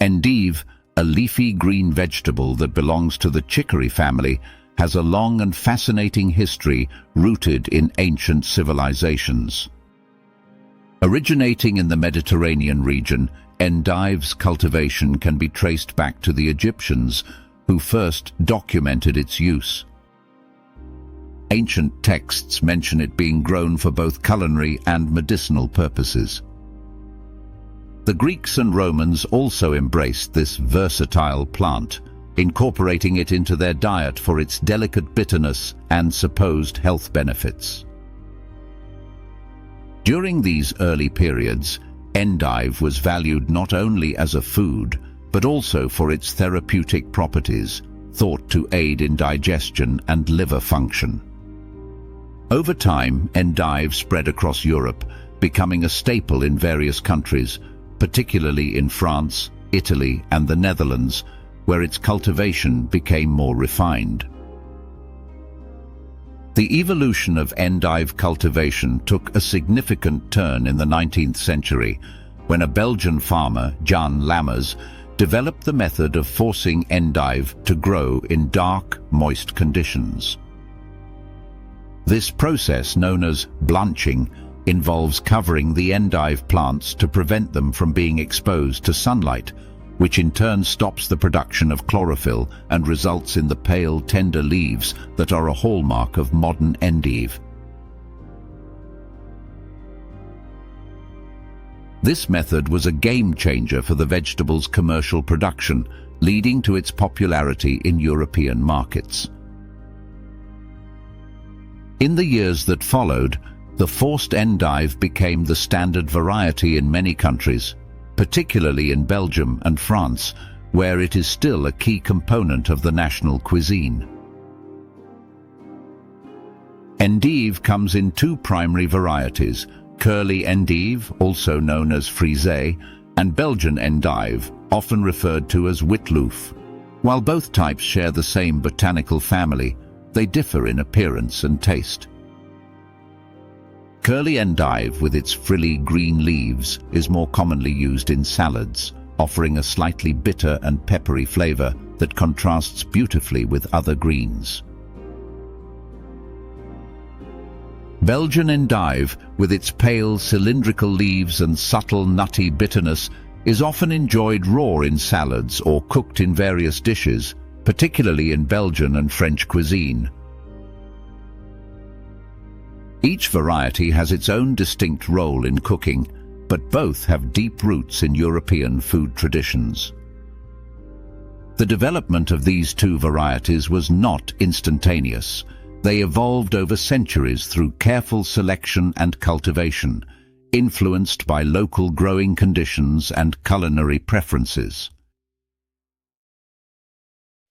Endive, a leafy green vegetable that belongs to the chicory family, has a long and fascinating history rooted in ancient civilizations. Originating in the Mediterranean region, endive's cultivation can be traced back to the Egyptians, who first documented its use. Ancient texts mention it being grown for both culinary and medicinal purposes. The Greeks and Romans also embraced this versatile plant, incorporating it into their diet for its delicate bitterness and supposed health benefits. During these early periods, endive was valued not only as a food, but also for its therapeutic properties, thought to aid in digestion and liver function. Over time, endive spread across Europe, becoming a staple in various countries, particularly in France, Italy, and the Netherlands, where its cultivation became more refined. The evolution of endive cultivation took a significant turn in the 19th century, when a Belgian farmer, Jan Lammers, developed the method of forcing endive to grow in dark, moist conditions. This process, known as blanching, involves covering the endive plants to prevent them from being exposed to sunlight, which in turn stops the production of chlorophyll and results in the pale, tender leaves that are a hallmark of modern endive. This method was a game-changer for the vegetable's commercial production, leading to its popularity in European markets. In the years that followed, the forced endive became the standard variety in many countries, particularly in Belgium and France, where it is still a key component of the national cuisine. Endive comes in two primary varieties: curly endive, also known as frisée, and Belgian endive, often referred to as witloof. While both types share the same botanical family, they differ in appearance and taste. Curly endive, with its frilly green leaves, is more commonly used in salads, offering a slightly bitter and peppery flavor that contrasts beautifully with other greens. Belgian endive, with its pale cylindrical leaves and subtle nutty bitterness, is often enjoyed raw in salads or cooked in various dishes, particularly in Belgian and French cuisine. Each variety has its own distinct role in cooking, but both have deep roots in European food traditions. The development of these two varieties was not instantaneous. They evolved over centuries through careful selection and cultivation, influenced by local growing conditions and culinary preferences.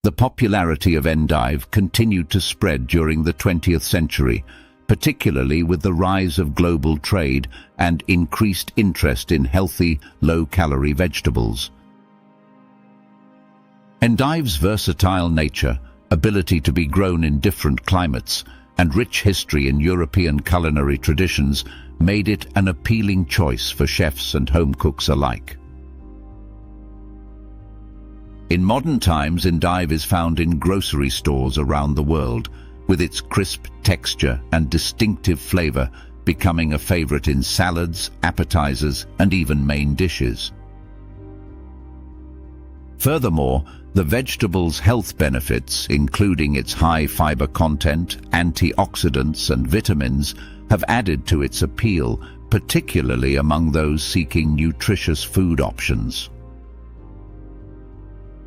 The popularity of endive continued to spread during the 20th century, particularly with the rise of global trade and increased interest in healthy, low-calorie vegetables. Endive's versatile nature, ability to be grown in different climates, and rich history in European culinary traditions made it an appealing choice for chefs and home cooks alike. In modern times, endive is found in grocery stores around the world, with its crisp texture and distinctive flavor becoming a favorite in salads, appetizers, and even main dishes. Furthermore, the vegetable's health benefits, including its high fiber content, antioxidants, and vitamins, have added to its appeal, particularly among those seeking nutritious food options.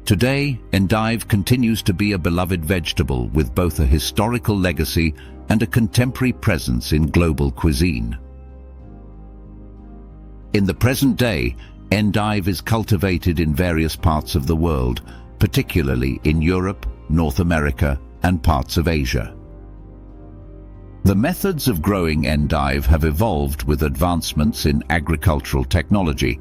Today, endive continues to be a beloved vegetable with both a historical legacy and a contemporary presence in global cuisine. In the present day, endive is cultivated in various parts of the world, particularly in Europe, North America, and parts of Asia. The methods of growing endive have evolved with advancements in agricultural technology,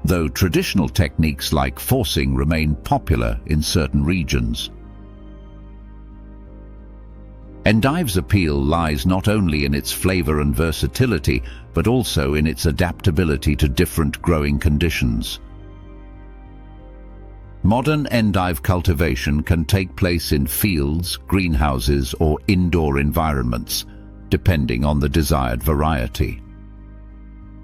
though traditional techniques like forcing remain popular in certain regions. Endive's appeal lies not only in its flavor and versatility, but also in its adaptability to different growing conditions. Modern endive cultivation can take place in fields, greenhouses, or indoor environments, depending on the desired variety.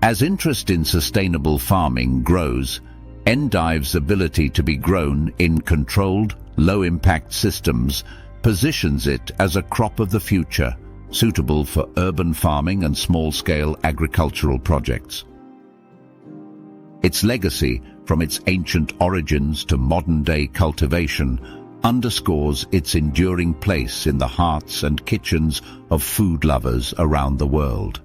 As interest in sustainable farming grows, endive's ability to be grown in controlled, low-impact systems positions it as a crop of the future, suitable for urban farming and small-scale agricultural projects. Its legacy, from its ancient origins to modern-day cultivation, underscores its enduring place in the hearts and kitchens of food lovers around the world.